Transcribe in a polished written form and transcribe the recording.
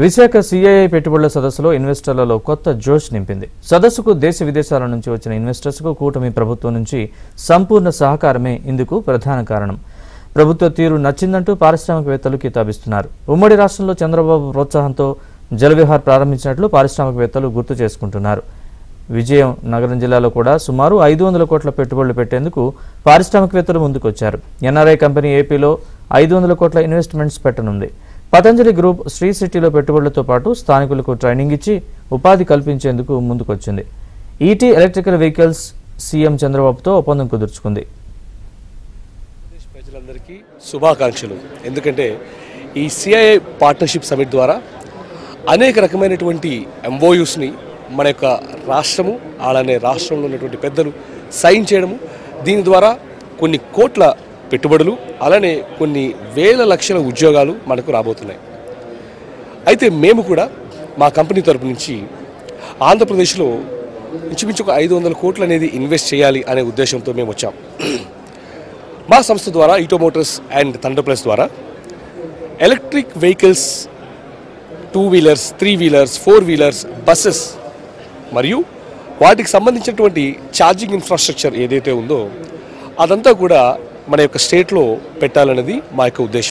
Visakha CII పెట్టుబడుల సదస్సులో ఇన్వెస్టర్లలో కొత్త జోష్ నింపింది. సదస్సుకు దేశ విదేశాల నుంచి వచ్చిన ఇన్వెస్టర్స్కు కూటమి ప్రభుత్వం నుంచి సంపూర్ణ సహకారమే ఇందుకు ప్రధాన కారణం. ప్రభుత్వ తీరు నచ్చిందంటూ పారిశ్రామికవేత్తలు కితాబిస్తున్నారు. ఉమ్మడి రాష్ట్రంలో చంద్రబాబు ప్రోత్సాహంతో జలవిహార్ ప్రారంభించినట్లు పారిశ్రామికవేత్తలు గుర్తు చేసుకుంటున్నారు. విజయం నగరం జిల్లాలో కూడా సుమారు 500 కోట్ల పెట్టుబడులు పెట్టేందుకు పారిశ్రామికవేత్తలు ముందుకొచ్చారు. ఎన్ఆర్ఐ కంపెనీ ఏపీలో 500 కోట్ల ఇన్వెస్ట్మెంట్స్ పెట్టనుంది. పతంజలి గ్రూప్ శ్రీ సిటీలో పెట్టుబడులతో పాటు స్థానికులకు ట్రైనింగ్ ఇచ్చి ఉపాధి కల్పించేందుకు ముందుకొచ్చింది. ఈటీ ఎలక్ట్రికల్ వెహికల్స్ సీఎం చంద్రబాబుతో ఒప్పందం కుదుర్చుకుంది. ప్రజలందరికీ శుభాకాంక్షలు. ఎందుకంటే ఈ సిఐఐ పార్ట్నర్షిప్ సమిట్ ద్వారా అనేక రకమైనటువంటి ఎంఓయూస్ని మన యొక్క రాష్ట్రము అలానే రాష్ట్రంలో ఉన్నటువంటి పెద్దలు సైన్ చేయడము, దీని ద్వారా కొన్ని కోట్ల పెట్టుబడులు అలానే కొన్ని వేల లక్షల ఉద్యోగాలు మనకు రాబోతున్నాయి. అయితే మేము కూడా మా కంపెనీ తరపు నుంచి ఆంధ్రప్రదేశ్లో ఇంచుమించు 500 కోట్లు అనేది ఇన్వెస్ట్ చేయాలి అనే ఉద్దేశంతో మేము వచ్చాం. మా సంస్థ ద్వారా ఈటో మోటార్స్ అండ్ థండర్ ప్లస్ ద్వారా electric vehicles, 2 wheelers, 3 wheelers, 4 wheelers, buses మరియు వాటికి సంబంధించినటువంటి ఛార్జింగ్ ఇన్ఫ్రాస్ట్రక్చర్ ఏదైతే ఉందో అదంతా కూడా మన యొక్క స్టేట్లో పెట్టాలన్నది మా యొక్క ఉద్దేశం.